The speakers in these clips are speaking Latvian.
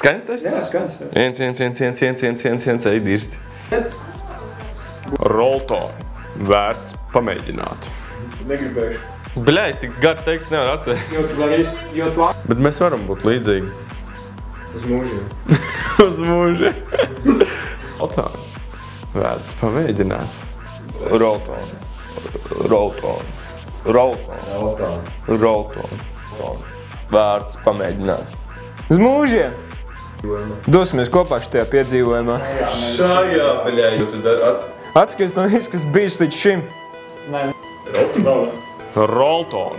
Skaņas tests? Jā, skaņas tests. 1, ej dirsti. Rolton. Vērts pamēģināt. Negribējuši. Bļā, es tik garu tekstu nevaru atcerēt. Bet mēs varam būt līdzīgi. Uz mūžiem. Uz mūžiem. Rolton. Vērts pamēģināt. Rolton. Vērts pamēģināt. Uz mūžiem! Dosimies kopā šitajā piedzīvojumā. Šajā, bļā, jo tu Atskaties no viss, kas bijis līdz šim. Rolton.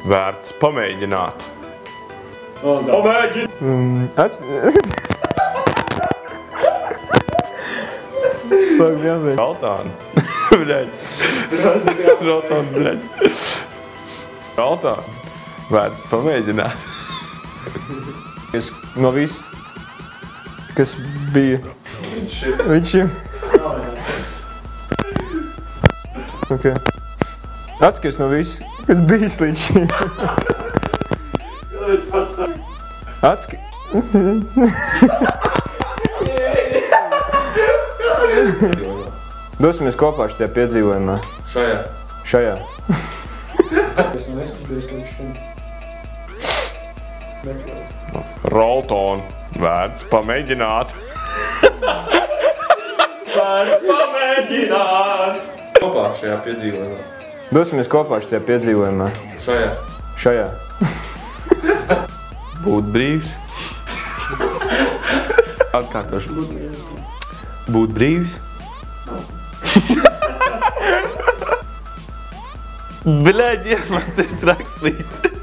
Vērts pamēģināt. Rolton. Bļaļ. Rolton, bļaļ. Rolton. Vērts pamēģināt. No viss, kas bija līdz šim. Okay. Atskaties no viss, kas bijis līdz šim. Dosimies kopā šitajā piedzīvojumā. Šajā. Rolton. Vērts pamēģināt. Kopā šajā piedzīvojumā. Dosimies kopā šitajā piedzīvojumā. Šajā. Būt brīvs. Atkārtošu. Būt brīvs. Bļaļ, iemanties rakstīt.